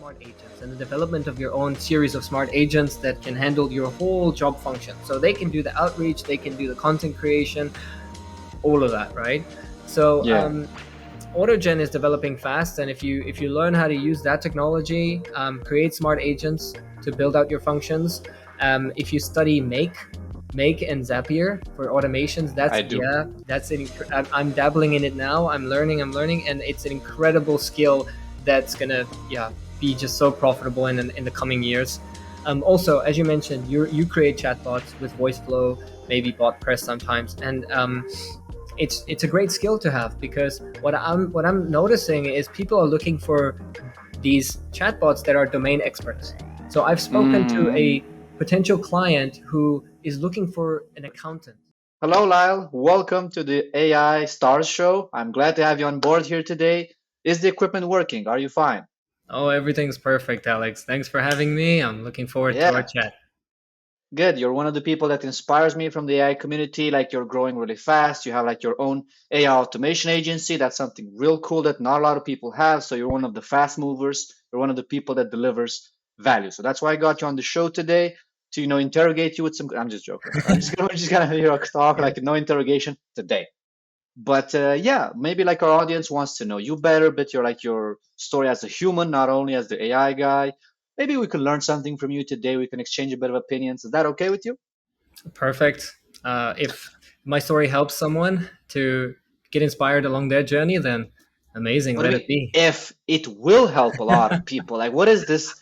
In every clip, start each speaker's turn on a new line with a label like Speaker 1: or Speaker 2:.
Speaker 1: smart agents and the development of your own series of smart agents that can handle your whole job function. So they can do the outreach, they can do the content creation, all of that, right? So
Speaker 2: Yeah.
Speaker 1: AutoGen is developing fast, and if you learn how to use that technology, create smart agents to build out your functions. If you study Make and Zapier for automations,
Speaker 2: I do.
Speaker 1: I'm dabbling in it now. I'm learning, and it's an incredible skill that's gonna be just so profitable in the coming years. Also, as you mentioned, you create chatbots with VoiceFlow, maybe BotPress sometimes, and it's a great skill to have, because what I'm noticing is people are looking for these chatbots that are domain experts. So I've spoken to a potential client who is looking for an accountant.
Speaker 2: Hello, Lyle. Welcome to the AI Stars Show. I'm glad to have you on board here today. Is the equipment working? Are you fine?
Speaker 1: Oh, everything's perfect, Alex. Thanks for having me. I'm looking forward to our
Speaker 2: Yeah,
Speaker 1: chat.
Speaker 2: good. You're one of the people that inspires me from the AI community. Like you're growing really fast. You have like your own AI automation agency. That's something real cool that not a lot of people have. So you're one of the fast movers. You're one of the people that delivers value. So that's why I got you on the show today to, interrogate you with some. I'm just joking. We're just gonna talk
Speaker 1: Yeah.
Speaker 2: like no interrogation today. But yeah, maybe like our audience wants to know you better, but you're like your story as a human, not only as the AI guy. Maybe we can learn something from you today. We can exchange a bit of opinions. Is that okay with you?
Speaker 1: Perfect. If my story helps someone to get inspired along their journey, then amazing.
Speaker 2: What do
Speaker 1: Let
Speaker 2: you
Speaker 1: it
Speaker 2: mean?
Speaker 1: be.
Speaker 2: If it will help a lot of people, like what is this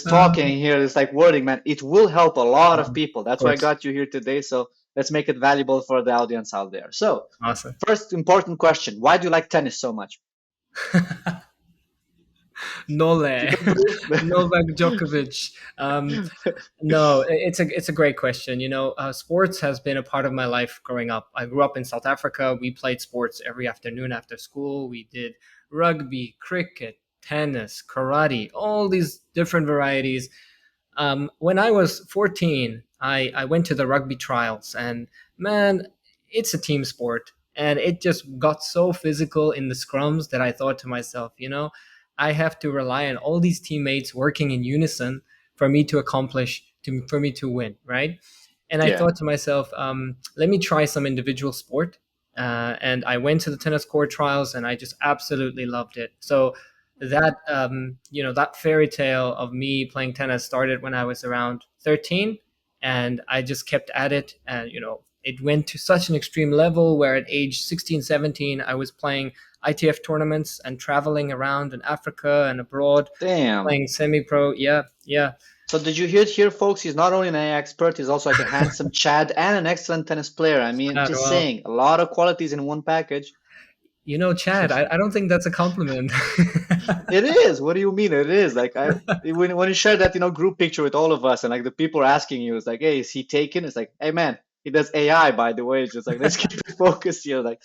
Speaker 1: Um,
Speaker 2: talking here? This like wording, man. It will help a lot of people.
Speaker 1: of
Speaker 2: That's why I
Speaker 1: course.
Speaker 2: got you here today. So let's make it valuable for the audience out there. So
Speaker 1: Awesome.
Speaker 2: first important question: why do you like tennis so much?
Speaker 1: Nole,
Speaker 2: You can prove.
Speaker 1: Novak Djokovic. No, it's a great question. Sports has been a part of my life growing up. I grew up in South Africa. We played sports every afternoon after school. We did rugby, cricket, tennis, karate, all these different varieties. When I was 14, I went to the rugby trials, and man, it's a team sport. And it just got so physical in the scrums that I thought to myself, I have to rely on all these teammates working in unison for me to for me to win, right? And I
Speaker 2: Yeah.
Speaker 1: thought to myself, let me try some individual sport. And I went to the tennis court trials, and I just absolutely loved it. So that fairy tale of me playing tennis started when I was around 13, and I just kept at it, and it went to such an extreme level where at age 16, 17, I was playing ITF tournaments and traveling around in Africa and abroad,
Speaker 2: Damn.
Speaker 1: playing semi-pro. Yeah, yeah.
Speaker 2: So did you hear it here, folks? He's not only an AI expert, he's also like a handsome Chad and an excellent tennis player. I mean, just
Speaker 1: Well,
Speaker 2: saying, a lot of qualities in one package.
Speaker 1: Chad, I don't think that's a compliment.
Speaker 2: It is. What do you mean? It is. Like when you share that, group picture with all of us and like the people are asking you, it's like, hey, is he taken? It's like, hey man, he does AI, by the way. It's just like let's keep it focused here. Like,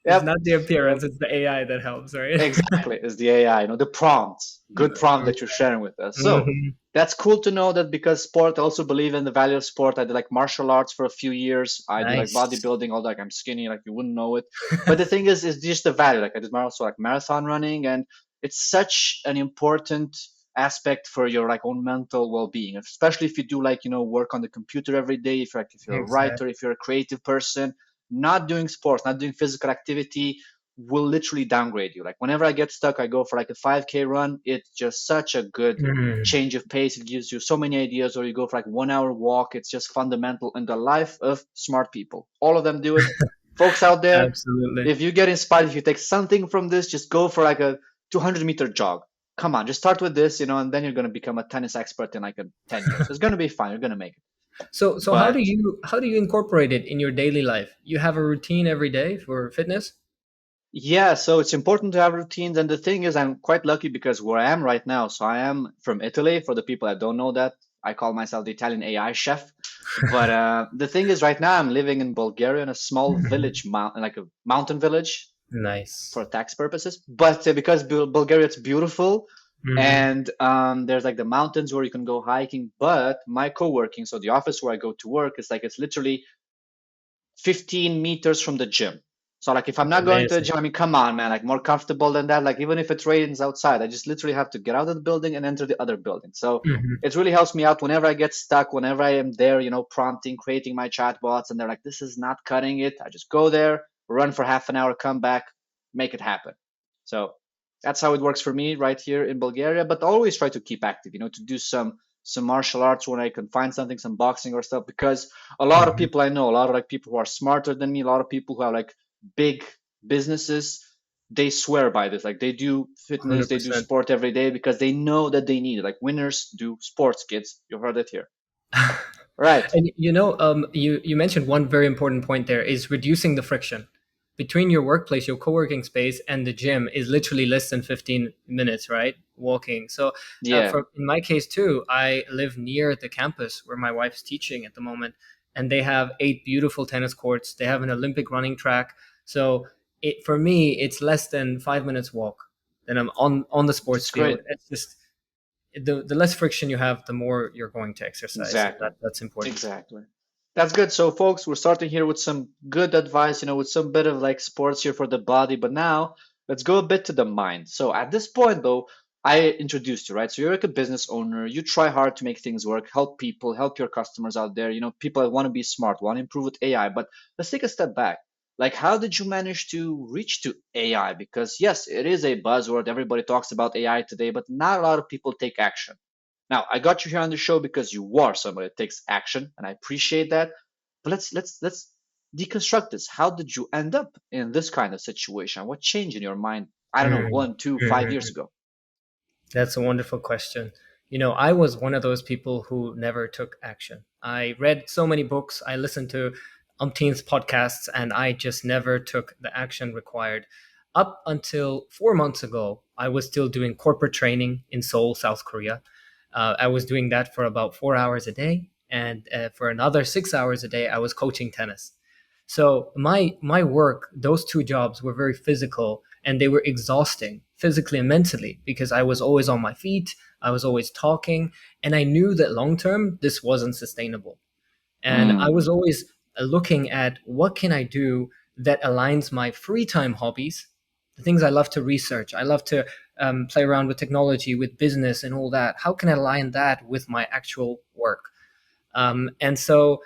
Speaker 1: It's
Speaker 2: yep,
Speaker 1: not the appearance, it's the AI that helps, right?
Speaker 2: exactly. It's the AI, the prompts, good prompt that you're sharing with us. So
Speaker 1: Mhm.
Speaker 2: that's cool to know that because sport, I also believe in the value of sport. I did like martial arts for a few years. I do like
Speaker 1: Nice.
Speaker 2: bodybuilding, although like I'm skinny, like you wouldn't know it. But the thing is just the value. Like I did also like marathon running, and it's such an important aspect for your like own mental well-being, especially if you do like work on the computer every day. If you're a writer,
Speaker 1: Exactly.
Speaker 2: if you're a creative person, not doing sports, not doing physical activity will literally downgrade you. Like whenever I get stuck, I go for like a 5K run. It's just such a good
Speaker 1: Mm.
Speaker 2: change of pace. It gives you so many ideas. Or you go for like 1 hour walk. It's just fundamental in the life of smart people. All of them do it. Folks out there,
Speaker 1: Absolutely.
Speaker 2: if you get inspired, if you take something from this, just go for like a 200-meter jog. Come on, just start with this, and then you're going to become a tennis expert in like 10 years. It's going to be fine. You're going to make it.
Speaker 1: So
Speaker 2: But
Speaker 1: how do you incorporate it in your daily life? You have a routine every day for fitness?
Speaker 2: yeah, so it's important to have routines. And the thing is, I'm quite lucky because where I am right now, so I am from Italy. For the people that don't know that, I call myself the Italian AI chef. But the thing is, right now I'm living in Bulgaria in a small village, like a mountain village
Speaker 1: Nice.
Speaker 2: for tax purposes. But because Bulgaria it's beautiful,
Speaker 1: Hmm.
Speaker 2: and there's like the mountains where you can go hiking. But my co-working, so the office where I go to work, is like it's literally 15 meters from the gym. So like if I'm
Speaker 1: That's
Speaker 2: not going to the
Speaker 1: amazing.
Speaker 2: gym, I mean, come on, man, like more comfortable than that. Like even if it rains outside, I just literally have to get out of the building and enter the other building. So
Speaker 1: Mhm.
Speaker 2: it really helps me out whenever I get stuck, whenever I am there, prompting, creating my chatbots, and they're like, this is not cutting it. I just go there, run for half an hour, come back, make it happen. So that's how it works for me right here in Bulgaria. But always try to keep active, to do some martial arts when I can find something, some boxing or stuff, because a lot of
Speaker 1: Mhm.
Speaker 2: people I know, a lot of like people who are smarter than me, a lot of people who have like big businesses, they swear by this. Like they do fitness, they do
Speaker 1: 100%.
Speaker 2: sport every day because they know that they need it. Like winners do sports, kids. You heard it here. Right.
Speaker 1: And you mentioned one very important point there is reducing the friction between your workplace, your co-working space, and the gym is literally less than 15 minutes, right? Walking. So,
Speaker 2: Yeah.
Speaker 1: for in my case too, I live near the campus where my wife's teaching at the moment, and they have 8 beautiful tennis courts. They have an Olympic running track. So, for me, it's less than 5 minutes walk. Then I'm on the sports
Speaker 2: That's
Speaker 1: field.
Speaker 2: great.
Speaker 1: It's just the less friction you have, the more you're going to exercise. So
Speaker 2: Exactly.
Speaker 1: that's important.
Speaker 2: Exactly. That's good. So, folks, we're starting here with some good advice, with some bit of like sports here for the body. But now let's go a bit to the mind. So, at this point, though, I introduced you, right? So, you're like a business owner. You try hard to make things work, help people, help your customers out there. People that want to be smart, want to improve with AI. But let's take a step back. Like, how did you manage to reach to AI? Because, yes, it is a buzzword. Everybody talks about AI today, but not a lot of people take action. Now, I got you here on the show because you are somebody that takes action, and I appreciate that. But let's deconstruct this. How did you end up in this kind of situation? What changed in your mind? I don't know,
Speaker 1: Mm,
Speaker 2: 1, 2, 5 years
Speaker 1: mhm.
Speaker 2: ago.
Speaker 1: That's a wonderful question. I was one of those people who never took action. I read so many books, I listened to umpteenth podcasts, and I just never took the action required. Up until 4 months ago, I was still doing corporate training in Seoul, South Korea. I was doing that for about 4 hours a day, and for another 6 hours a day, I was coaching tennis. So my work, those two jobs were very physical and they were exhausting physically and mentally because I was always on my feet, I was always talking, and I knew that long term this wasn't sustainable. And I was
Speaker 2: Mm,
Speaker 1: always looking at what can I do that aligns my free time hobbies, the things I love to research. I love to play around with technology, with business, and all that. How can I align that with my actual work? And so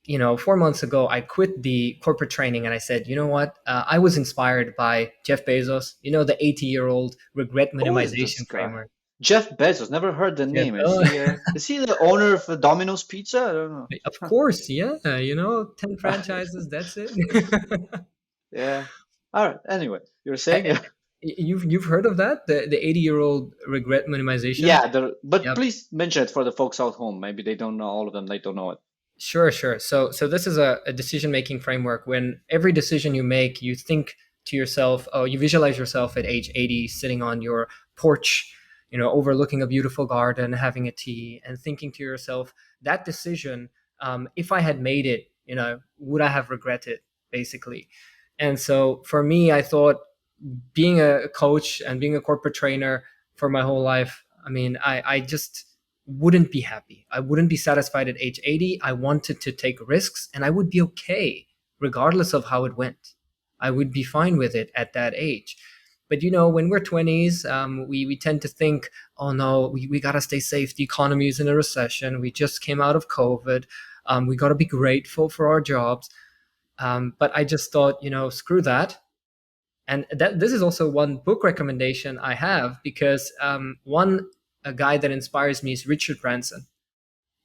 Speaker 1: 4 months ago, I quit the corporate training and I said, you know what? I was inspired by Jeff Bezos, the 80-year-old regret
Speaker 2: who is this
Speaker 1: minimization
Speaker 2: guy?
Speaker 1: framework.
Speaker 2: Jeff Bezos. Never heard the
Speaker 1: Jeff,
Speaker 2: name. Is
Speaker 1: oh,
Speaker 2: he? Is he the owner of Domino's Pizza? I don't know.
Speaker 1: of course, yeah, 10 franchises, that's it.
Speaker 2: Yeah. All right. Anyway, you were
Speaker 1: Uh,
Speaker 2: saying, yeah.
Speaker 1: you've heard of that? The 80-year-old regret minimization?
Speaker 2: Yeah. But
Speaker 1: Yep.
Speaker 2: please mention it for the folks out home. Maybe they don't know all of them. They don't know it.
Speaker 1: Sure, sure. So this is a decision-making framework. When every decision you make, you think to yourself, oh, you visualize yourself at age 80 sitting on your porch, overlooking a beautiful garden, having a tea, and thinking to yourself, that decision, if I had made it, would I have regretted, basically? And so for me, I thought being a coach and being a corporate trainer for my whole life, I mean, I just wouldn't be happy. I wouldn't be satisfied at age 80. I wanted to take risks and I would be okay regardless of how it went. I would be fine with it at that age. But when we're 20s, we tend to think, oh no, we got to stay safe. The economy is in a recession. We just came out of COVID. We got to be grateful for our jobs. But I just thought, screw that. And this is also one book recommendation I have because one a guy that inspires me is Richard Branson.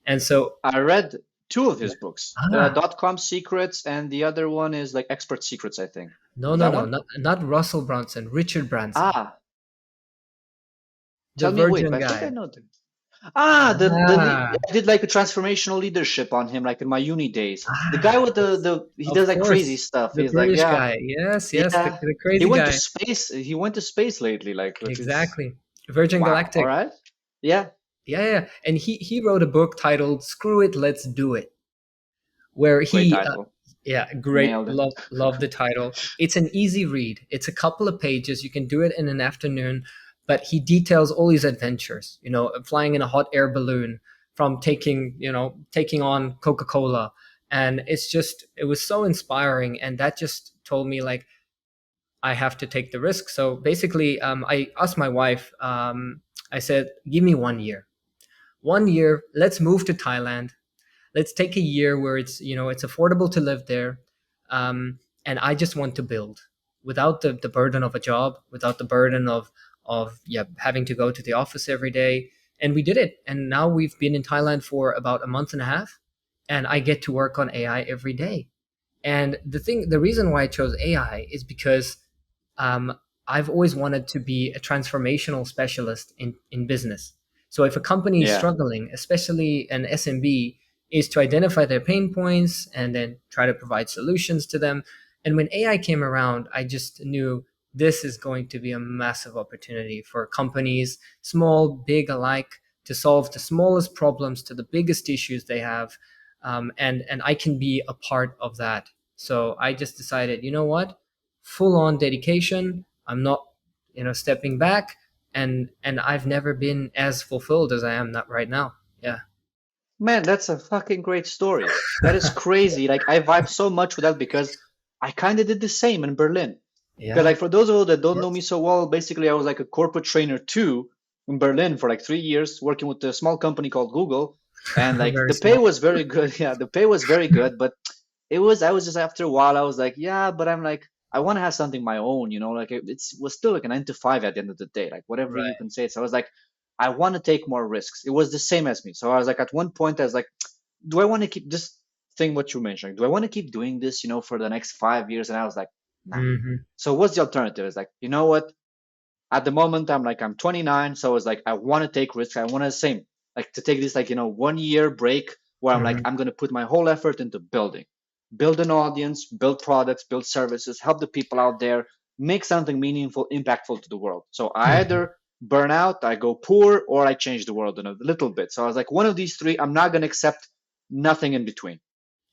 Speaker 1: And so,
Speaker 2: I read two of his books,
Speaker 1: ah,
Speaker 2: .com Secrets, and the other one is like Expert Secrets, I think.
Speaker 1: no,
Speaker 2: Is
Speaker 1: no,
Speaker 2: that
Speaker 1: no,
Speaker 2: one?
Speaker 1: not Russell Brunson, Richard Branson,
Speaker 2: Ah,
Speaker 1: the
Speaker 2: tell me, wait,
Speaker 1: Virgin
Speaker 2: I think I
Speaker 1: guy.
Speaker 2: know them. Ah,
Speaker 1: Ah,
Speaker 2: I did like a transformational leadership on him, like in my uni days. The guy
Speaker 1: ah,
Speaker 2: with
Speaker 1: yes,
Speaker 2: he
Speaker 1: of
Speaker 2: does like crazy
Speaker 1: course,
Speaker 2: stuff.
Speaker 1: the
Speaker 2: He's like,
Speaker 1: British
Speaker 2: yeah,
Speaker 1: guy. Yes, yes, the,
Speaker 2: yeah.
Speaker 1: the
Speaker 2: He
Speaker 1: crazy
Speaker 2: went to
Speaker 1: guy.
Speaker 2: space. He went to space lately, like, which is
Speaker 1: Exactly, Virgin
Speaker 2: wow. All
Speaker 1: Galactic.
Speaker 2: right, yeah,
Speaker 1: Yeah, yeah. And he wrote a book titled "Screw It, Let's Do It," where
Speaker 2: great
Speaker 1: he
Speaker 2: title.
Speaker 1: yeah, great,
Speaker 2: Nailed it.
Speaker 1: love the title. It's an easy read. It's a couple of pages. You can do it in an afternoon, but he details all his adventures, flying in a hot air balloon, from taking on Coca-Cola, and it was so inspiring, and that just told me like I have to take the risk. So basically, I asked my wife. I said, "Give me 1 year. 1 year. Let's move to Thailand. Let's take a year where it's affordable to live there, and I just want to build without the burden of a job, without the burden of yeah having to go to the office every day." And we did it, and now we've been in Thailand for about a month and a half, and I get to work on AI every day. And the reason why I chose AI is because um, I've always wanted to be a transformational specialist in business. So if a company is
Speaker 2: Yeah.
Speaker 1: struggling, especially an SMB, is to identify their pain points and then try to provide solutions to them. And when AI came around, I just knew this is going to be a massive opportunity for companies, small, big alike, to solve the smallest problems to the biggest issues they have. And I can be a part of that. So I just decided, you know what? Full on dedication. I'm not, stepping back, and I've never been as fulfilled as I am not right now. Yeah.
Speaker 2: Man, that's a fucking great story. That is crazy. Like I vibe so much with that because I kind of did the same in Berlin. Because
Speaker 1: Yeah.
Speaker 2: like for those of you that
Speaker 1: Of
Speaker 2: don't know me
Speaker 1: course.
Speaker 2: so well, basically I was like a corporate trainer too in Berlin for like 3 years, working with a small company called Google, and like
Speaker 1: Very
Speaker 2: the pay
Speaker 1: small.
Speaker 2: was very good. Yeah, the pay was very good, but I was just after a while I was like, yeah, but I'm like I want to have something my own, like it's was still like a 9 to 5 at the end of the day, like whatever you
Speaker 1: Right.
Speaker 2: can say. So I was like, I want to take more risks. It was the same as me. So I was like, at one point I was like, do I want to keep just think what you're mentioning? Do I want to keep doing this, for the next 5 years? And I was like, nah.
Speaker 1: Hmm.
Speaker 2: So what's the alternative? It's like, you know what? At the moment, I'm 29, so it's like I want to take risks. I want to same like to take this like 1 year break where I'm like
Speaker 1: Hmm.
Speaker 2: I'm gonna put my whole effort into build an audience, build products, build services, help the people out there, make something meaningful, impactful to the world. So I
Speaker 1: Hmm.
Speaker 2: either burn out, I go poor, or I change the world in a little bit. So I was like, one of these three, I'm not gonna accept nothing in between.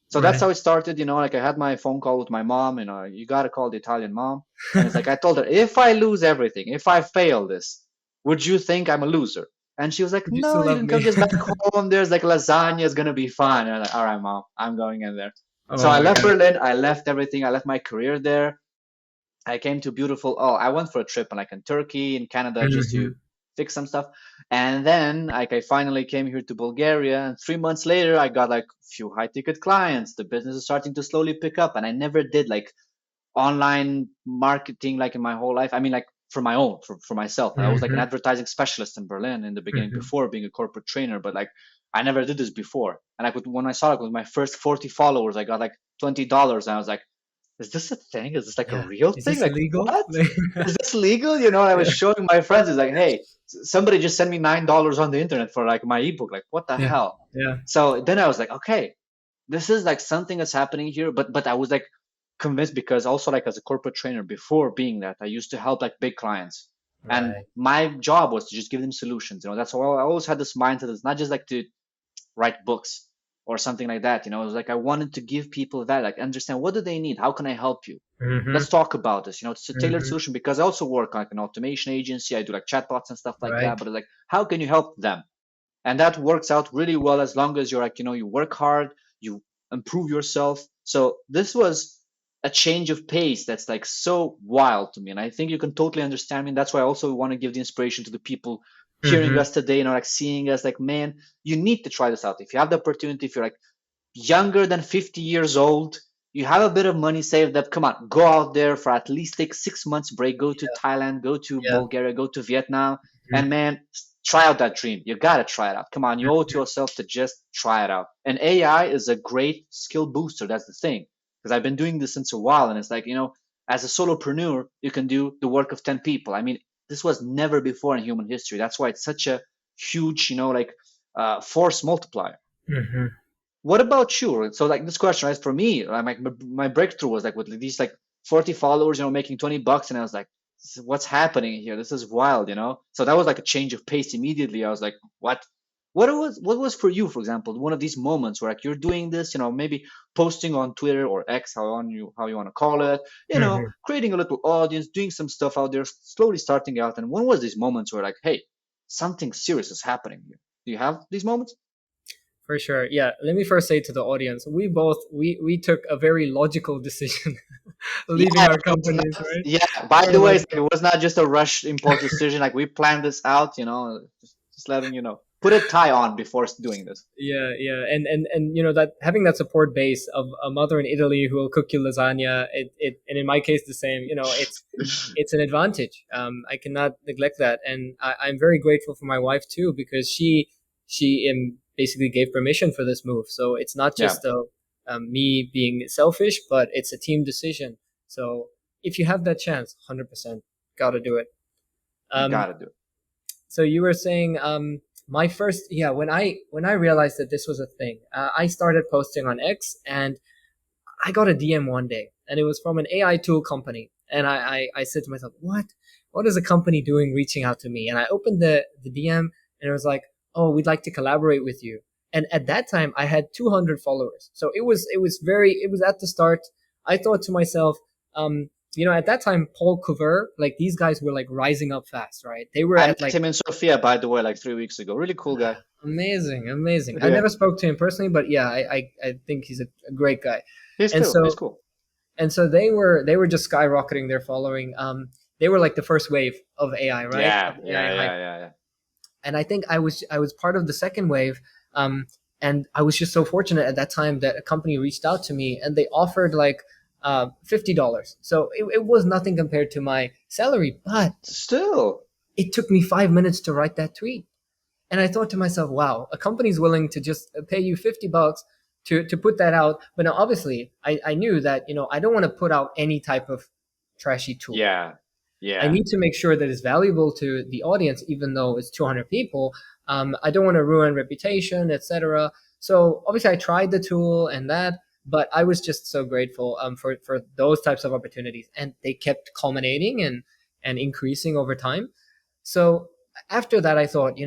Speaker 2: So that's
Speaker 1: Right.
Speaker 2: how it started. Like I had my phone call with my mom, you got to call the Italian mom. And it's like, I told her, if I lose everything, if I fail this, would you think I'm a loser? And she was like,
Speaker 1: But you still
Speaker 2: no, you
Speaker 1: love
Speaker 2: can come
Speaker 1: me.
Speaker 2: just back home. There's like lasagna, it's going to be fine. And I'm like, all right, mom, I'm going in there. So
Speaker 1: Oh
Speaker 2: I
Speaker 1: my
Speaker 2: left
Speaker 1: god.
Speaker 2: Berlin. I left everything. I left my career there. I came to beautiful. Oh, I went for a trip like in Turkey and Canada just to
Speaker 1: Hmm.
Speaker 2: fix some stuff, and then like I finally came here to Bulgaria. And 3 months later, I got like a few high ticket clients. The business is starting to slowly pick up, and I never did like online marketing like in my whole life. I mean, like for my own, for myself. I was like an
Speaker 1: Hmm.
Speaker 2: advertising specialist in Berlin in the beginning
Speaker 1: Hmm.
Speaker 2: before being a corporate trainer, but like I never did this before. And when I saw it with my first 40 followers, I got like $20, and I was like, is this a thing? Is this like a
Speaker 1: Yeah.
Speaker 2: real
Speaker 1: Is
Speaker 2: thing?
Speaker 1: this
Speaker 2: Like,
Speaker 1: illegal?
Speaker 2: what? Is this legal? I was
Speaker 1: Yeah.
Speaker 2: showing my friends, it's like, hey, somebody just sent me $9 on the internet for like my ebook. Like, what the
Speaker 1: Yeah.
Speaker 2: hell?
Speaker 1: Yeah.
Speaker 2: So then I was like, okay, this is like something that's happening here. But I was like convinced because also like as a corporate trainer before being that, I used to help like big clients. And
Speaker 1: Right.
Speaker 2: my job was to just give them solutions. That's why I always had this mindset. It's not just like to write books or something like that. It was like I wanted to give people that, like understand what do they need? How can I help you?
Speaker 1: Hmm.
Speaker 2: Let's talk about this. It's a tailored
Speaker 1: Hmm.
Speaker 2: solution because I also work like an automation agency. I do like chatbots and stuff like that.
Speaker 1: Right.
Speaker 2: But like, how can you help them? And that works out really well as long as you're like, you work hard, you improve yourself. So this was a change of pace that's like so wild to me. And I think you can totally understand me. And that's why I also want to give the inspiration to the people hearing
Speaker 1: Hmm.
Speaker 2: us today, like seeing us like, man, you need to try this out. If you have the opportunity, if you're like younger than 50 years old, you have a bit of money saved up, come on, go out there for at least take 6 months break, go to Thailand, go to
Speaker 1: Yeah.
Speaker 2: Bulgaria, go to Vietnam, and
Speaker 1: Mhm.
Speaker 2: man, try out that dream. You gotta try it out. Come on, you owe it to yourself to just try it out. And AI is a great skill booster. That's the thing. Because I've been doing this since a while, and it's like, as a solopreneur, you can do the work of 10 people. I mean, this was never before in human history. That's why it's such a huge, force multiplier.
Speaker 1: Mhm.
Speaker 2: What about you? So like this question, right? For me, like my breakthrough was like with these like 40 followers, making $20, and I was like, what's happening here? This is wild. So that was like a change of pace immediately. I was like, what? What was for you, for example, one of these moments where like you're doing this, maybe posting on Twitter or X, how you want to call it,
Speaker 1: Mhm.
Speaker 2: creating a little audience, doing some stuff out there, slowly starting out. And when was these moments where like, hey, something serious is happening here? Do you have these moments?
Speaker 1: For sure. Yeah. Let me first say to the audience, we took a very logical decision leaving
Speaker 2: Yeah,
Speaker 1: our
Speaker 2: it was
Speaker 1: companies,
Speaker 2: not,
Speaker 1: right?
Speaker 2: yeah. By
Speaker 1: So
Speaker 2: the way,
Speaker 1: like,
Speaker 2: it was not just a rush impulse decision. Like we planned this out, just letting you know. Put a tie on before doing this.
Speaker 1: yeah, yeah, and that having that support base of a mother in Italy who will cook you lasagna, and in my case the same. It's an advantage. I cannot neglect that, and I'm very grateful for my wife too, because she basically gave permission for this move. So it's not
Speaker 2: Yeah,
Speaker 1: just me being selfish, but it's a team decision. So if you have that chance, 100% gotta do it.
Speaker 2: you
Speaker 1: Um,
Speaker 2: gotta do it.
Speaker 1: so you were saying my first, yeah, when I realized that this was a thing, I started posting on X, and I got a DM one day, and it was from an AI tool company. And I said to myself, what is a company doing reaching out to me? And I opened the DM, and it was like, oh, we'd like to collaborate with you. And at that time, I had 200 followers. So it was at the start. I thought to myself, at that time, Paul Cover, like these guys were like rising up fast, right? They were
Speaker 2: I
Speaker 1: at
Speaker 2: met
Speaker 1: like
Speaker 2: him in Sofia, by the way, like 3 weeks ago. Really cool guy.
Speaker 1: amazing, amazing. I
Speaker 2: Yeah,
Speaker 1: never spoke to him personally, but yeah, I think he's a great guy.
Speaker 2: he's
Speaker 1: And
Speaker 2: cool. He's
Speaker 1: so
Speaker 2: cool.
Speaker 1: they were just skyrocketing their following. They were like the first wave of AI, right? Of
Speaker 2: Yeah,
Speaker 1: AI
Speaker 2: yeah,
Speaker 1: hype.
Speaker 2: yeah, yeah, yeah.
Speaker 1: And I think I was part of the second wave. And I was just so fortunate at that time that a company reached out to me, and they offered like $50. So it was nothing compared to my salary, but
Speaker 2: Still,
Speaker 1: it took me 5 minutes to write that tweet. And I thought to myself, wow, a company's willing to just pay you $50 to put that out. But now obviously I knew that, I don't want to put out any type of trashy tool.
Speaker 2: yeah,
Speaker 1: I
Speaker 2: yeah,
Speaker 1: need to make sure that it's valuable to the audience, even though it's 200 people. I don't want to ruin reputation, etc. So obviously, I tried the tool and that, but I was just so grateful for those types of opportunities, and they kept culminating and increasing over time. So after that, I thought,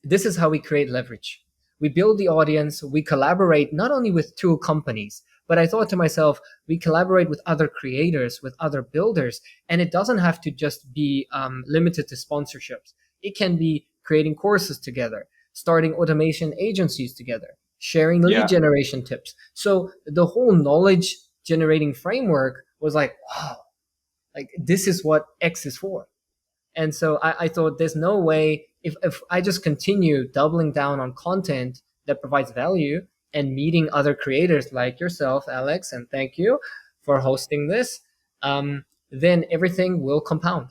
Speaker 1: this is how we create leverage. We build the audience, we collaborate not only with tool companies, but I thought to myself, we collaborate with other creators, with other builders, and it doesn't have to just be limited to sponsorships. It can be creating courses together, starting automation agencies together, sharing lead
Speaker 2: yeah.
Speaker 1: generation tips. So the whole knowledge generating framework was like, wow, like this is what X is for. And so I thought there's no way, if I just continue doubling down on content that provides value and meeting other creators like yourself, Alex, and thank you for hosting this, then everything will compound.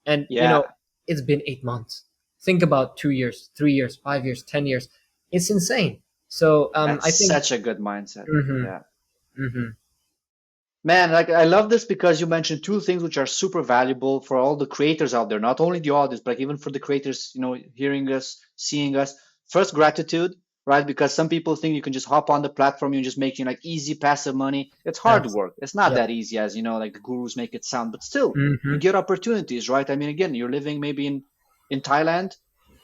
Speaker 1: And,
Speaker 2: Yeah,
Speaker 1: it's been 8 months. Think about 2 years, 3 years, 5 years, 10 years. It's insane. So I
Speaker 2: that's
Speaker 1: think,
Speaker 2: such a good mindset.
Speaker 1: hmm
Speaker 2: Yeah.
Speaker 1: hmm
Speaker 2: Man, like I love this because you mentioned two things which are super valuable for all the creators out there, not only the audience, but even for the creators, hearing us, seeing us. First, gratitude, right? Because some people think you can just hop on the platform and just making like easy passive money. It's hard
Speaker 1: that's,
Speaker 2: work. It's not
Speaker 1: yep.
Speaker 2: that easy as like the gurus make it sound, but still, you
Speaker 1: hmm
Speaker 2: get opportunities, right? I mean, again, you're living maybe in Thailand,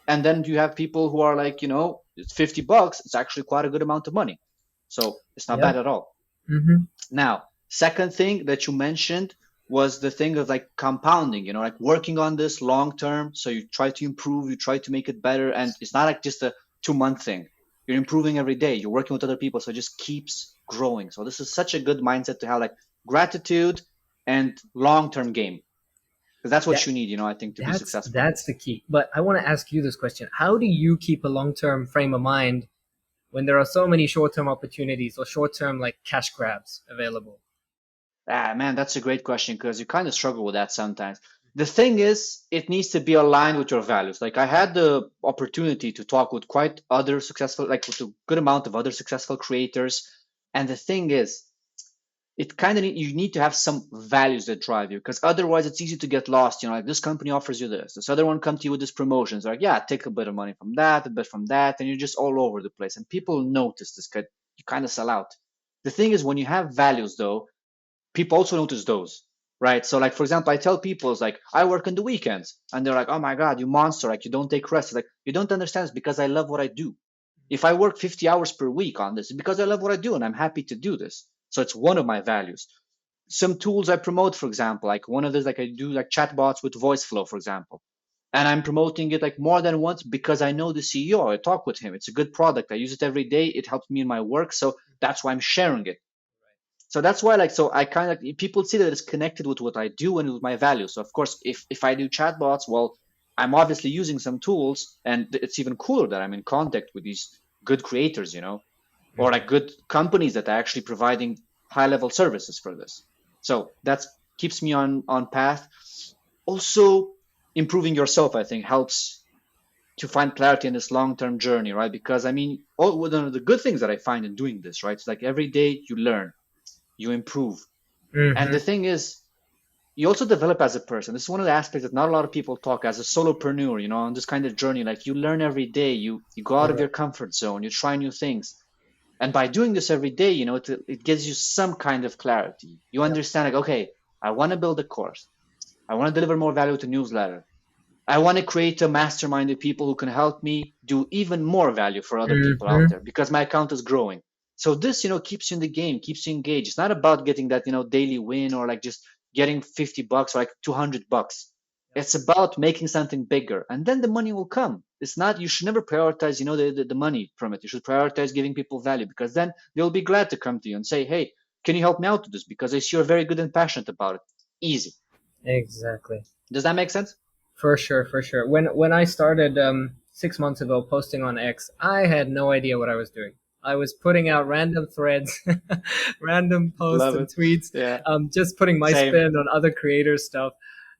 Speaker 2: and then you have people who are like, it's $50. It's actually quite a good amount of money. So it's not
Speaker 1: Yep.
Speaker 2: bad at all.
Speaker 1: hmm
Speaker 2: Now, second thing that you mentioned was the thing of like compounding, like working on this long term. So you try to improve, you try to make it better. And it's not like just a 2 month thing. You're improving every day. You're working with other people. So it just keeps growing. So this is such a good mindset to have, like gratitude and long term game. Because that's what you need, I think, to be
Speaker 1: That's
Speaker 2: successful.
Speaker 1: that's the key. But I want to ask you this question. How do you keep a long-term frame of mind when there are so many short-term opportunities or short-term like cash grabs available?
Speaker 2: Ah, man, that's a great question because you kind of struggle with that sometimes. The thing is, it needs to be aligned with your values. Like I had the opportunity to talk with quite other successful, like with a good amount of other successful creators. And the thing is, it kind of you need to have some values that drive you because otherwise it's easy to get lost. Like this company offers you this other one comes to you with this promotions. Like, yeah, take a bit of money from that, a bit from that, and you're just all over the place. And people notice this because you kind of sell out. The thing is, when you have values, though, people also notice those, right? So like for example, I tell people it's like I work on the weekends, and they're like, oh my god, you monster, like you don't take rest. It's like, you don't understand. It's because I love what I do. If I work 50 hours per week on this, it's because I love what I do and I'm happy to do this. So it's one of my values. Some tools I promote, for example, like one of those, like I do like chatbots with voice flow, for example. and I'm promoting it like more than once because I know the CEO. I talk with him. It's a good product. I use it every day. It helps me in my work. So that's why I'm sharing it. So that's why, like, so I kind of, people see that it's connected with what I do and with my values. So of course, if I do chatbots, well, I'm obviously using some tools, and it's even cooler that I'm in contact with these good creators, or like
Speaker 1: Hmm.
Speaker 2: good companies that are actually providing high level services for this. So that keeps me on path. Also, improving yourself, I think, helps to find clarity in this long term journey, right? Because I mean, all one of the good things that I find in doing this, right? It's like every day you learn, you improve, and
Speaker 1: Hmm.
Speaker 2: the thing is, you also develop as a person. This is one of the aspects that not a lot of people talk as a solopreneur, on this kind of journey. Like you learn every day, you go out of your
Speaker 1: Correct.
Speaker 2: comfort zone, you try new things. And by doing this every day, it gives you some kind of clarity. You
Speaker 1: Yeah.
Speaker 2: understand, like, okay, I want to build a course. I want to deliver more value to newsletter. I want to create a mastermind of people who can help me do even more value for other people out
Speaker 1: Hmm.
Speaker 2: there because my account is growing. So this, keeps you in the game, keeps you engaged. It's not about getting that, daily win or like just getting $50 or like $200. It's about making something bigger, and then the money will come. It's not, you should never prioritize, the money from it. You should prioritize giving people value, because then they'll be glad to come to you and say, hey, can you help me out with this? Because I see you're very good and passionate about it. Easy.
Speaker 1: Exactly.
Speaker 2: Does that make sense?
Speaker 1: For sure, for sure. When I started 6 months ago posting on X, I had no idea what I was doing. I was putting out random threads, random posts
Speaker 2: Love
Speaker 1: and
Speaker 2: it.
Speaker 1: tweets,
Speaker 2: Yeah.
Speaker 1: just putting my
Speaker 2: Same.
Speaker 1: spin on other creators' stuff.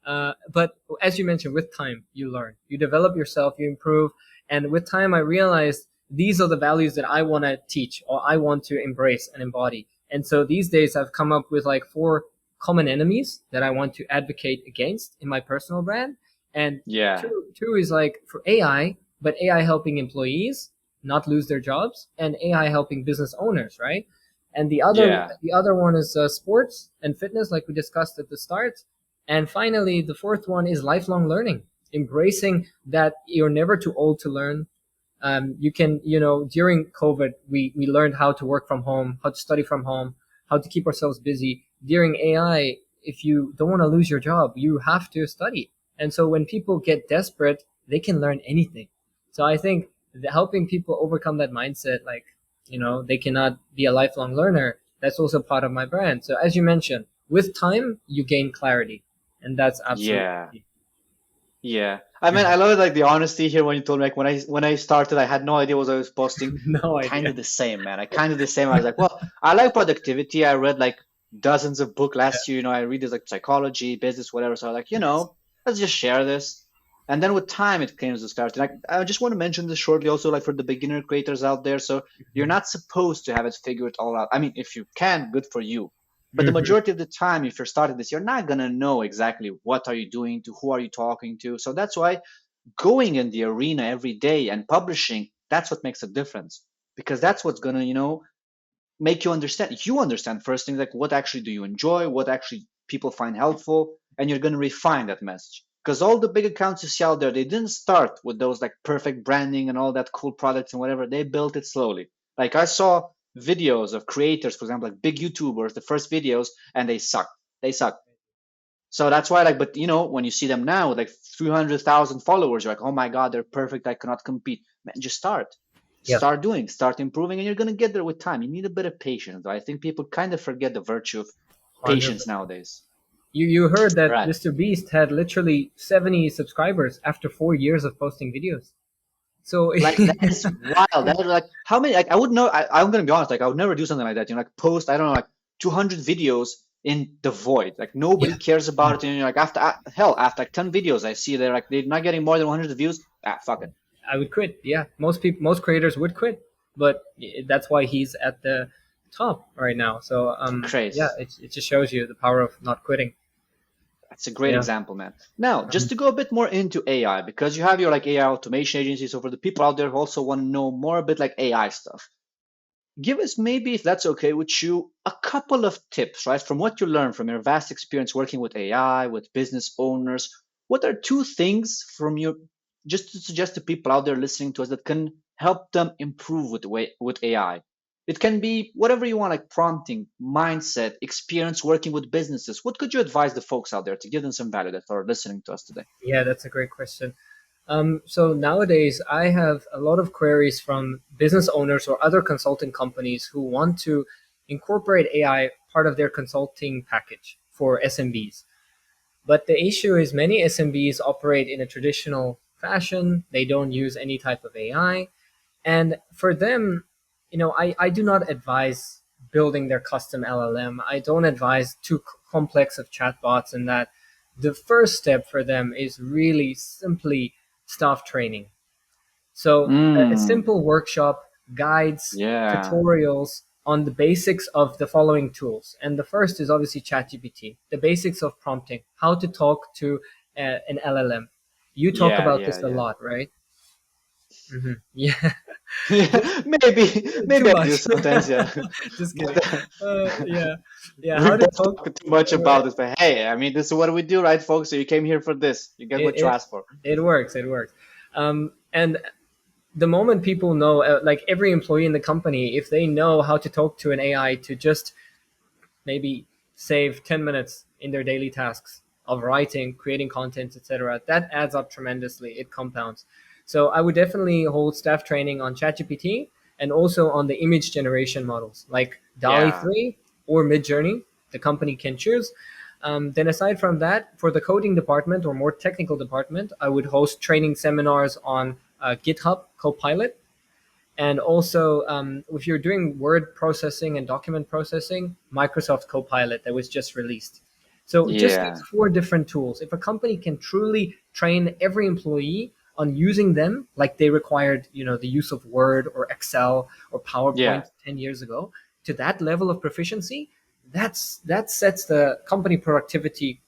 Speaker 1: But as you mentioned, with time, you learn, you develop yourself, you improve, and with time, I realized these are the values that I want to teach or I want to embrace and embody. And so these days, I've come up with like four common enemies that I want to advocate against in my personal brand, and
Speaker 2: Yeah.
Speaker 1: two is like for AI, but AI helping employees not lose their jobs, and AI helping business owners, right? And
Speaker 2: Yeah.
Speaker 1: the other one is sports and fitness, like we discussed at the start. And finally, the fourth one is lifelong learning, embracing that you're never too old to learn. You can, during COVID, we learned how to work from home, how to study from home, how to keep ourselves busy. During AI, if you don't want to lose your job, you have to study. And so when people get desperate, they can learn anything. So I think helping people overcome that mindset, like, they cannot be a lifelong learner, that's also part of my brand. So as you mentioned, with time, you gain clarity. And that's absolutely
Speaker 2: Yeah.
Speaker 1: key.
Speaker 2: Yeah. I mean,
Speaker 1: Mhm.
Speaker 2: I love like the honesty here when you told me, like, when I started, I had no idea what I was posting.
Speaker 1: No
Speaker 2: Kind
Speaker 1: idea.
Speaker 2: of the same, man. I kind of the same. I was like, well, I like productivity. I read like dozens of books
Speaker 1: Yeah.
Speaker 2: last year. I read this like psychology, business, whatever. So I was like, let's just share this. And then with time, it came to start. And I just want to mention this shortly also, like for the beginner creators out there. So you're
Speaker 1: Mhm.
Speaker 2: not supposed to have it figured all out. I mean, if you can, good for you. But the
Speaker 1: Mhm.
Speaker 2: majority of the time, if you're starting this, you're not gonna know exactly what are you doing, to who are you talking to. So that's why going in the arena every day and publishing, that's what makes a difference. Because that's what's gonna, make you understand first things, like what actually do you enjoy, what actually people find helpful, and you're gonna refine that message. Because all the big accounts you see out there, they didn't start with those like perfect branding and all that cool products and whatever. They built it slowly. Like I saw videos of creators, for example, like big YouTubers, the first videos, and they sucked. They sucked. So that's why, like, but when you see them now with like 300,000 followers, you're like, oh my God, they're perfect. I cannot compete. Man, just start.
Speaker 1: Yeah.
Speaker 2: Start improving, and you're going to get there with time. You need a bit of patience. I think people kind of forget the virtue of patience
Speaker 1: 100%.
Speaker 2: nowadays.
Speaker 1: You heard that
Speaker 2: Right.
Speaker 1: Mr. Beast had literally 70 subscribers after 4 years of posting videos. So
Speaker 2: Like, that is wild. That is like, how many, like, I would know, I'm going to be honest, like, I would never do something like that. Like, post, I don't know, like 200 videos in the void. Like, nobody
Speaker 1: yeah,
Speaker 2: cares about it. And you're like, hell, after like 10 videos, I see they're not getting more than 100 views. Ah, fuck it.
Speaker 1: I would quit. Yeah, most creators would quit, but that's why he's at the top right now. So yeah,
Speaker 2: Crazy.
Speaker 1: it just shows you the power of not quitting.
Speaker 2: That's a great
Speaker 1: Yeah.
Speaker 2: example, man. Now, just
Speaker 1: Um,
Speaker 2: to go a bit more into AI, because you have your like AI automation agency. So for the people out there who also want to know more a bit like AI stuff, give us, maybe if that's okay with you, a couple of tips, right? From what you learned from your vast experience working with AI, with business owners, what are two things from your, just to suggest to people out there listening to us, that can help them improve with AI? It can be whatever you want, like prompting, mindset, experience working with businesses. What could you advise the folks out there to give them some value that are listening to us today?
Speaker 1: Yeah, that's a great question. So nowadays, I have a lot of queries from business owners or other consulting companies who want to incorporate AI part of their consulting package for SMBs. But the issue is many SMBs operate in a traditional fashion. They don't use any type of AI. And for them, I do not advise building their custom LLM. I don't advise too complex of chatbots and that. The first step for them is really simply staff training. So a
Speaker 2: Mm,
Speaker 1: simple workshop, guides,
Speaker 2: yeah,
Speaker 1: tutorials on the basics of the following tools. And the first is obviously ChatGPT, the basics of prompting, how to talk to an LLM. You talk
Speaker 2: yeah,
Speaker 1: about
Speaker 2: yeah,
Speaker 1: this a
Speaker 2: yeah.
Speaker 1: lot, right? Yeah. Just
Speaker 2: Yeah, maybe
Speaker 1: too
Speaker 2: I do
Speaker 1: much.
Speaker 2: sometimes, yeah.
Speaker 1: Just kidding.
Speaker 2: But
Speaker 1: Yeah. Yeah.
Speaker 2: we
Speaker 1: How to
Speaker 2: both
Speaker 1: talk.
Speaker 2: talk too much
Speaker 1: Right.
Speaker 2: about it. But hey, I mean, this is what we do, right, folks? So you came here for this. You get
Speaker 1: It,
Speaker 2: what you
Speaker 1: it,
Speaker 2: asked for.
Speaker 1: it works. It works. And the moment people know, like every employee in the company, if they know how to talk to an AI to just maybe save 10 minutes in their daily tasks of writing, creating content, etc., that adds up tremendously. It compounds. So I would definitely hold staff training on ChatGPT and also on the image generation models like DALI
Speaker 2: Yeah,
Speaker 1: 3 or Midjourney. The company can choose. Then, aside from that, for the coding department or more technical department, I would host training seminars on GitHub Copilot, and also, if you're doing word processing and document processing, Microsoft Copilot that was just released. So just these
Speaker 2: yeah,
Speaker 1: four different tools. If a company can truly train every employee on using them, like they required, the use of Word or Excel or
Speaker 2: yeah.
Speaker 1: PowerPoint 10 years ago, to that level of proficiency, that sets the company productivity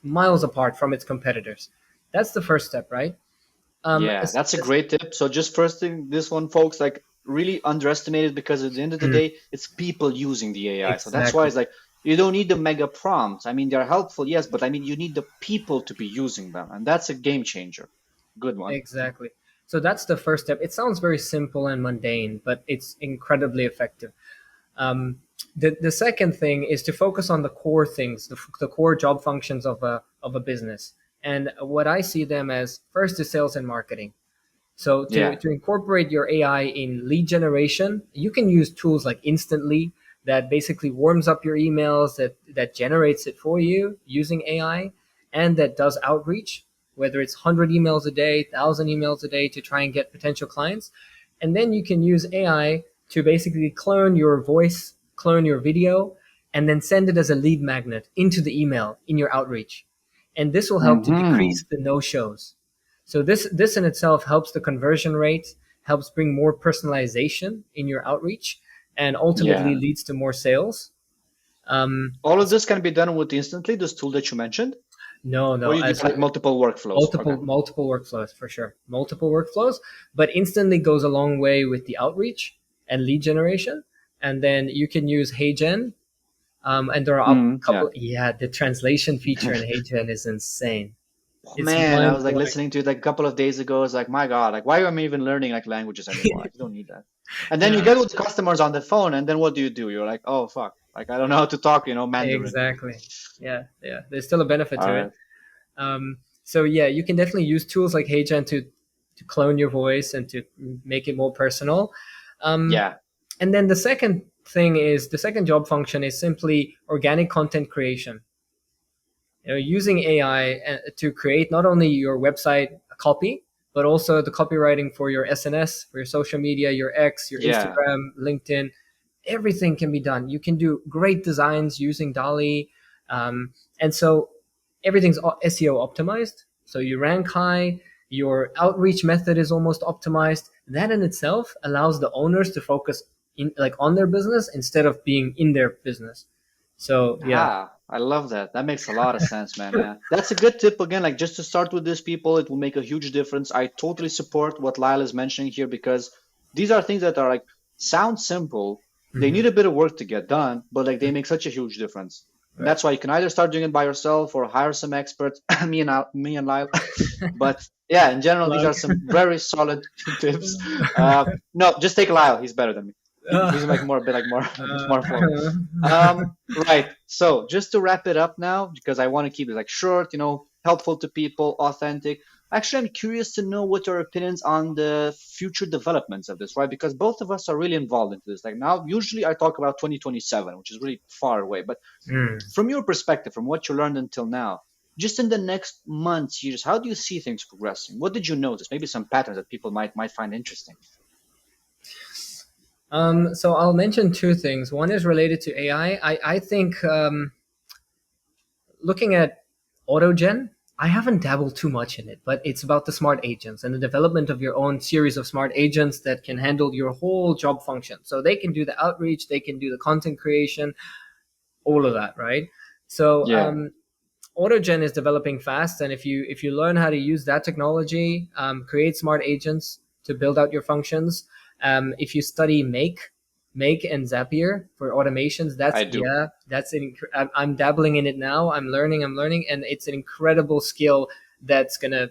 Speaker 1: miles apart from its competitors. That's the first step, right? Um,
Speaker 2: Yeah,
Speaker 1: as,
Speaker 2: that's a
Speaker 1: as,
Speaker 2: great tip. So just first thing, this one, folks, like really underestimated because at the end of the
Speaker 1: mm,
Speaker 2: day, it's people using the AI. So that's why
Speaker 1: exactly.
Speaker 2: it's like you don't need the mega prompts. I mean, they're helpful, yes, but I mean, you need the people to be using them, and that's a game changer. Good one.
Speaker 1: Exactly. So that's the first step. It sounds very simple and mundane, but it's incredibly effective. The second thing is to focus on the core things, the core job functions of a business. And what I see them as first is sales and marketing. So
Speaker 2: Yeah.
Speaker 1: to incorporate your AI in lead generation, you can use tools like Instantly that basically warms up your emails, that generates it for you using AI, and that does outreach, whether it's 100 emails a day, 1,000 emails a day to try and get potential clients. And then you can use AI to basically clone your voice, clone your video, and then send it as a lead magnet into the email in your outreach. And this will help to
Speaker 2: Hmm.
Speaker 1: decrease the no-shows. So this in itself helps the conversion rate, helps bring more personalization in your outreach, and ultimately
Speaker 2: Yeah.
Speaker 1: leads to more sales.
Speaker 2: All of this can be done with instantly, this tool that you mentioned,
Speaker 1: No,
Speaker 2: or
Speaker 1: no,
Speaker 2: you do
Speaker 1: so
Speaker 2: like multiple workflows. Okay.
Speaker 1: multiple workflows for sure, multiple workflows. But instantly goes a long way with the outreach and lead generation, and then you can use HeyGen. And there are a
Speaker 2: Mm,
Speaker 1: couple.
Speaker 2: yeah.
Speaker 1: Yeah, the translation feature in HeyGen is insane.
Speaker 2: Oh,
Speaker 1: It's
Speaker 2: man, I
Speaker 1: mind
Speaker 2: was like
Speaker 1: blowing.
Speaker 2: listening to it like a couple of days ago. It's like, my God, like why am I even learning like languages anymore? Like you don't need that. And then you
Speaker 1: Yeah,
Speaker 2: get with the customers on the phone, and then what do? You're like, oh fuck, like I don't know how to talk, Mandarin.
Speaker 1: exactly. Yeah, yeah. There's still a benefit
Speaker 2: All
Speaker 1: to
Speaker 2: right.
Speaker 1: it. So yeah, you can definitely use tools like HeyGen to clone your voice and to make it more personal. Um,
Speaker 2: Yeah.
Speaker 1: and then the second job function is simply organic content creation. Using AI to create not only your website copy, but also the copywriting for your SNS, for your social media, your X, your
Speaker 2: Yeah.
Speaker 1: Instagram, LinkedIn. Everything can be done. You can do great designs using DALI. And so everything's SEO optimized. So you rank high, your outreach method is almost optimized. That in itself allows the owners to focus on their business instead of being in their business. So yeah.
Speaker 2: Ah, I love that. That makes a lot of sense, man. Yeah. That's a good tip again, like just to start with these people, it will make a huge difference. I totally support what Lyle is mentioning here because these are things that are like sound simple. They
Speaker 1: Mhm.
Speaker 2: need a bit of work to get done, but like they make such a huge difference. And
Speaker 1: Right.
Speaker 2: that's why you can either start doing it by yourself or hire some experts, me and Lyle. But yeah, in general, these
Speaker 1: Plug.
Speaker 2: are some very solid tips. No, just take Lyle. He's better than me. He's like more a bit like more
Speaker 1: uh,
Speaker 2: more formal. Right. So just to wrap it up now, because I want to keep it like short, helpful to people, authentic. Actually, I'm curious to know what your opinions on the future developments of this, right? Because both of us are really involved into this. Like now, usually I talk about 2027, which is really far away. But
Speaker 1: mm.
Speaker 2: from your perspective, from what you learned until now, just in the next months, years, how do you see things progressing? What did you notice? Maybe some patterns that people might find interesting.
Speaker 1: So I'll mention two things. One is related to AI. I think looking at AutoGen, I haven't dabbled too much in it, but it's about the smart agents and the development of your own series of smart agents that can handle your whole job function. So they can do the outreach, they can do the content creation, all of that, right? So
Speaker 2: Yeah,
Speaker 1: AutoGen is developing fast, and if you learn how to use that technology, create smart agents to build out your functions. If you study Make and Zapier for automations,
Speaker 2: I do.
Speaker 1: I'm dabbling in it now. I'm learning, and it's an incredible skill that's gonna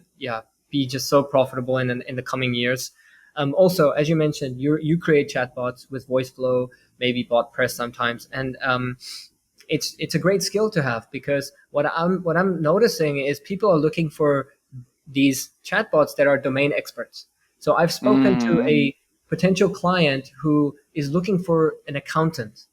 Speaker 1: be just so profitable in the coming years. Also, as you mentioned, you create chatbots with VoiceFlow, maybe bot press sometimes, and it's a great skill to have, because what I'm noticing is people are looking for these chatbots that are domain experts. So I've spoken to
Speaker 2: Mm,
Speaker 1: a potential client who is looking for an accountant,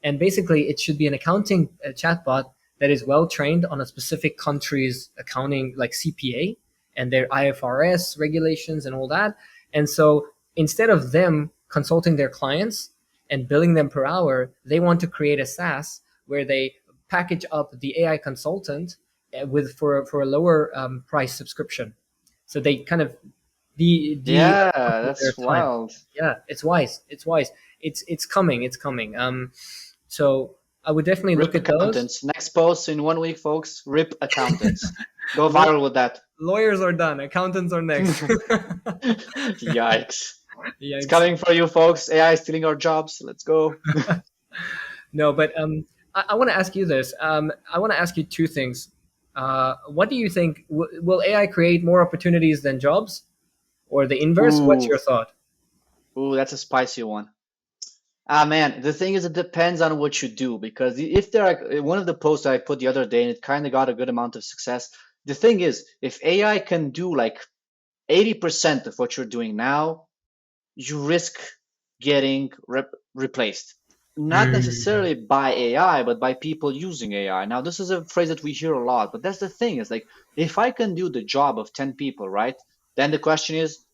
Speaker 1: and basically it should be an accounting chatbot that is well trained on a specific country's accounting, like CPA and their IFRS regulations and all that. And so instead of them consulting their clients and billing them per hour, they want to create a SaaS where they package up the AI consultant with for a lower price subscription. So they kind of de
Speaker 2: yeah,
Speaker 1: their
Speaker 2: that's
Speaker 1: time.
Speaker 2: wild.
Speaker 1: Yeah, it's wise. It's wise. It's coming. It's coming. So I would definitely
Speaker 2: Rip
Speaker 1: look at those.
Speaker 2: accountants. Next post in 1 week, folks. Rip accountants. Go
Speaker 1: Law-
Speaker 2: viral with that.
Speaker 1: Lawyers are done. Accountants are next.
Speaker 2: Yikes. It's
Speaker 1: Yikes.
Speaker 2: coming for you, folks. AI is stealing our jobs. Let's go.
Speaker 1: No, but I want to ask you this. I want to ask you two things. What do you think? Will AI create more opportunities than jobs, or the inverse? What's
Speaker 2: Ooh,
Speaker 1: your thought?
Speaker 2: ooh, that's a spicy one. Ah, man, the thing is, it depends on what you do because if there are one of the posts I put the other day and it kind of got a good amount of success. The thing is, if AI can do like 80% of what you're doing now, you risk getting replaced. Not
Speaker 1: Mm,
Speaker 2: necessarily by AI, but by people using AI. Now, this is a phrase that we hear a lot, but that's the thing is like, if I can do the job of 10 people, right? Then the question is,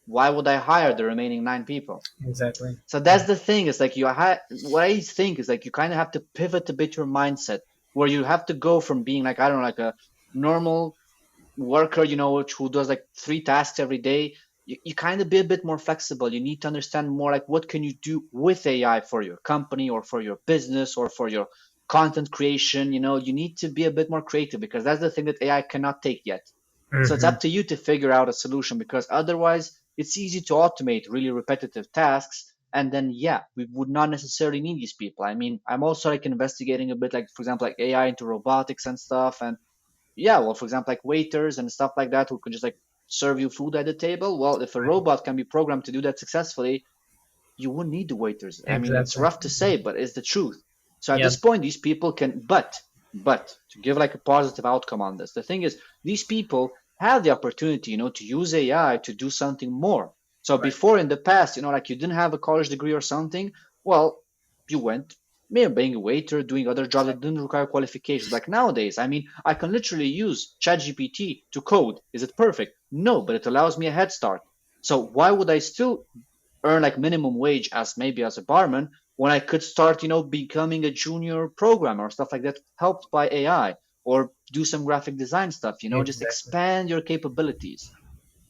Speaker 2: why would I hire the remaining 9 people?
Speaker 1: exactly.
Speaker 2: So that's the thing. It's like what I think is like you kind of have to pivot a bit your mindset where you have to go from being like, I don't know, like a normal worker, who does like 3 tasks every day. You kind of be a bit more flexible. You need to understand more like what can you do with AI for your company or for your business or for your content creation. You need to be a bit more creative because that's the thing that AI cannot take yet. So it's
Speaker 1: Hmm.
Speaker 2: up to you to figure out a solution because otherwise it's easy to automate really repetitive tasks. And then, yeah, we would not necessarily need these people. I mean, I'm also like investigating a bit like, for example, like AI into robotics and stuff. And yeah, well, for example, like waiters and stuff like that who can just like serve you food at the table. Well, if a robot can be programmed to do that successfully, you wouldn't need the waiters. I mean, it's
Speaker 1: Exactly.
Speaker 2: rough to say, but it's the truth. So at
Speaker 1: Yeah.
Speaker 2: this point, these people can, but to give like a positive outcome on this, the thing is, these people have the opportunity, to use AI to do something more. So
Speaker 1: Right.
Speaker 2: before in the past, like you didn't have a college degree or something, well, you went maybe being a waiter, doing other jobs that
Speaker 1: Exactly.
Speaker 2: didn't require qualifications. Like nowadays, I mean, I can literally use ChatGPT to code. Is it perfect? No, but it allows me a head start. So why would I still earn like minimum wage as maybe as a barman when I could start, becoming a junior programmer or stuff like that, helped by AI, or do some graphic design stuff, just
Speaker 1: Exactly.
Speaker 2: expand your capabilities.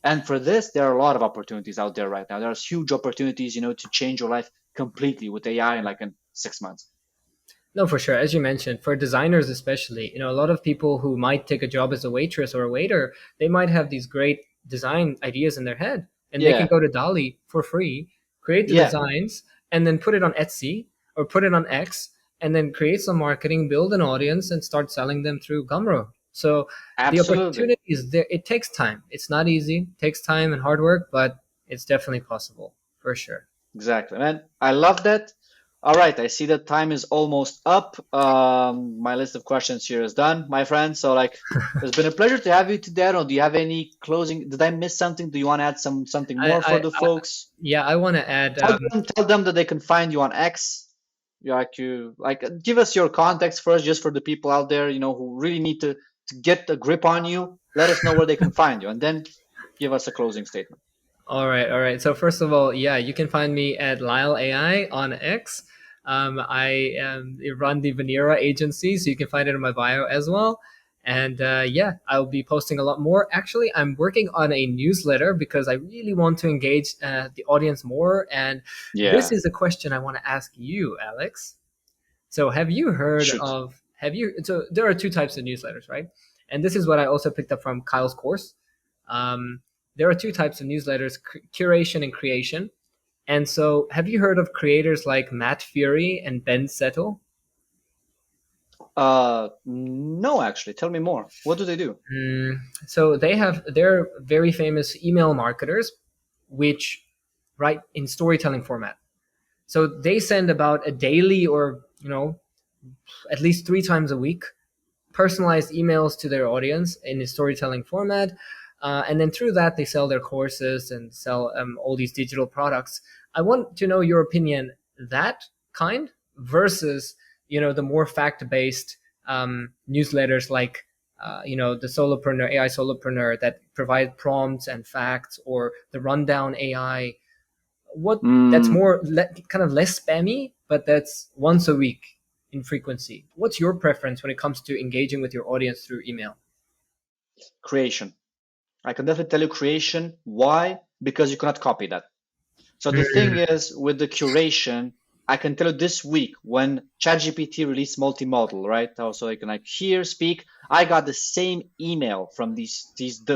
Speaker 2: And for this, there are a lot of opportunities out there right now. There's huge opportunities, to change your life completely with AI in like in 6 months.
Speaker 1: No, for sure. As you mentioned, for designers especially, a lot of people who might take a job as a waitress or a waiter, they might have these great design ideas in their head, and they can
Speaker 2: Yeah,
Speaker 1: go to Dali for free, create the
Speaker 2: yeah,
Speaker 1: designs, and then put it on Etsy or put it on X, and then create some marketing, build an audience, and start selling them through Gumroad. So the
Speaker 2: absolutely.
Speaker 1: opportunity is there. It takes time. It's not easy. It takes time and hard work, but it's definitely possible for sure.
Speaker 2: Exactly, man. I love that. All right, I see that time is almost up. My list of questions here is done, my friend. So, like, it's been a pleasure to have you today. Or do you have any closing? Did I miss something? Do you want to add something more for the
Speaker 1: I
Speaker 2: folks?
Speaker 1: yeah, I want to add.
Speaker 2: Tell them that they can find you on X. Give us your context first, just for the people out there, who really need to get a grip on you. Let us know where they can find you, and then give us a closing statement.
Speaker 1: All right, all right. So first of all, yeah, you can find me at Lyle AI on X. I run the Venera agency, so you can find it in my bio as well. And yeah, I'll be posting a lot more. Actually, I'm working on a newsletter because I really want to engage the audience more. And this
Speaker 2: Yeah,
Speaker 1: is a question I want to ask you, Alex. So have you heard
Speaker 2: shoot.
Speaker 1: of have you so there are two types of newsletters, right? And this is what I also picked up from Kyle's course. There are two types of newsletters, curation and creation. And so have you heard of creators like Matt Fury and Ben Settle?
Speaker 2: No, actually, tell me more. What do they do?
Speaker 1: Mm, so they're very famous email marketers which write in storytelling format. So they send about a daily or, at least 3 times a week personalized emails to their audience in a storytelling format. And then through that, they sell their courses and sell all these digital products. I want to know your opinion that kind versus, the more fact-based newsletters like, the Solopreneur, AI Solopreneur that provide prompts and facts, or the Rundown AI. What that's
Speaker 2: Mm,
Speaker 1: more kind of less spammy, but that's once a week in frequency. What's your preference when it comes to engaging with your audience through email?
Speaker 2: creation. I can definitely tell you creation. Why? Because you cannot copy that. So the thing
Speaker 1: Mm,
Speaker 2: is, with the curation, I can tell you this week when ChatGPT released multimodal, right? So I can like hear, speak. I got the same email from the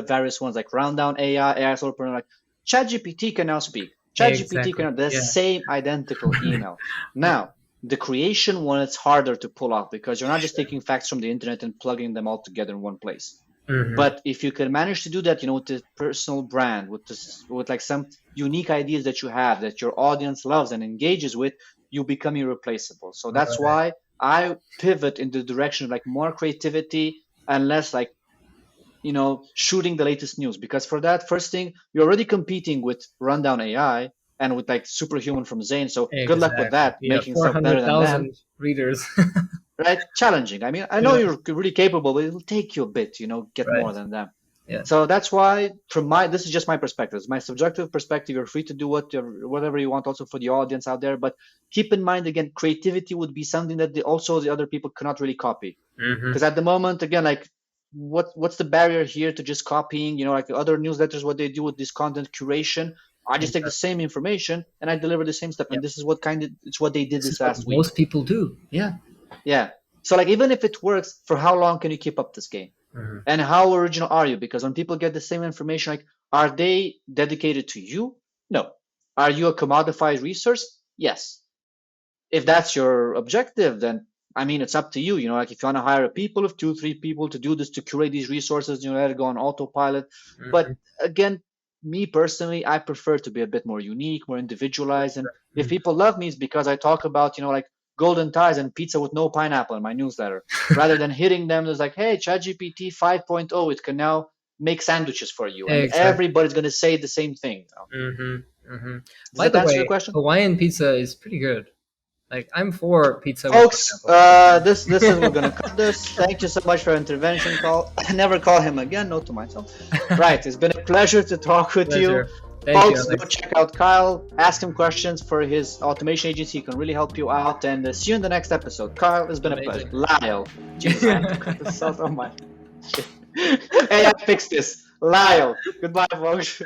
Speaker 2: various ones like Rounddown AI, AI Solopreneur. Like ChatGPT can now speak. ChatGPT
Speaker 1: exactly.
Speaker 2: can the
Speaker 1: Yeah.
Speaker 2: same identical email. Now, the creation one, it's harder to pull off because you're not just taking facts from the internet and plugging them all together in one place.
Speaker 1: Hmm.
Speaker 2: But if you can manage to do that, with the personal brand, with like some unique ideas that you have that your audience loves and engages with, you become irreplaceable. So that's
Speaker 1: Right.
Speaker 2: why I pivot in the direction of like more creativity and less like, shooting the latest news. Because for that, first thing, you're already competing with Rundown AI and with like Superhuman from Zane. So good luck with
Speaker 1: Exactly.
Speaker 2: that,
Speaker 1: Yeah.
Speaker 2: making stuff better than them.
Speaker 1: 400,000 readers.
Speaker 2: Right? Challenging. I mean, I know
Speaker 1: Yeah.
Speaker 2: you're really capable, but it'll take you a bit, get more
Speaker 1: Right.
Speaker 2: than them.
Speaker 1: Yeah.
Speaker 2: So that's why, this is just my perspective. It's my subjective perspective. You're free to do whatever you want, also for the audience out there. But keep in mind, again, creativity would be something that also the other people cannot really copy.
Speaker 1: Hmm.
Speaker 2: Because at the moment, again, like what's the barrier here to just copying? Like other newsletters, what they do with this content curation. I just take the
Speaker 1: Exactly.
Speaker 2: same information and I deliver the same stuff.
Speaker 1: Yeah.
Speaker 2: And this is it's what they did
Speaker 1: This
Speaker 2: this
Speaker 1: is what
Speaker 2: last week.
Speaker 1: most people do. Yeah.
Speaker 2: Yeah. So like even if it works, for how long can you keep up this game?
Speaker 1: Hmm.
Speaker 2: And how original are you? Because when people get the same information, like, are they dedicated to you? No. Are you a commodified resource? Yes. If that's your objective, then I mean, it's up to you. Like if you want to hire a people of 2, 3 people to do this, to curate these resources, let it go on autopilot. But
Speaker 1: Hmm.
Speaker 2: again, me personally, I prefer to be a bit more unique, more individualized. And if
Speaker 1: Hmm.
Speaker 2: people love me, it's because I talk about, like golden ties and pizza with no pineapple in my newsletter, rather than hitting them as like, hey, ChatGPT 5.0, it can now make sandwiches for you. And
Speaker 1: Exactly.
Speaker 2: everybody's going to say the same thing.
Speaker 1: Hmm. Hmm.
Speaker 2: Does
Speaker 1: By
Speaker 2: that
Speaker 1: the
Speaker 2: answer your
Speaker 1: way,
Speaker 2: question?
Speaker 1: Hawaiian pizza is pretty good. Like I'm for pizza with
Speaker 2: Folks,
Speaker 1: pineapple.
Speaker 2: this is we're gonna cut this. Thank you so much for your intervention. Call never call him again. Note to myself. Right, it's been a pleasure to talk with you,
Speaker 1: Pleasure. Thank you,
Speaker 2: folks. Go
Speaker 1: Alex.
Speaker 2: check out Kyle. Ask him questions for his automation agency. He can really help you out. And see you in the next episode. Kyle, it's been a pleasure.
Speaker 1: Amazing.
Speaker 2: Lyle, Jesus, I have to cut this out. Oh my shit. Hey, I fixed this. Lyle. Goodbye, folks.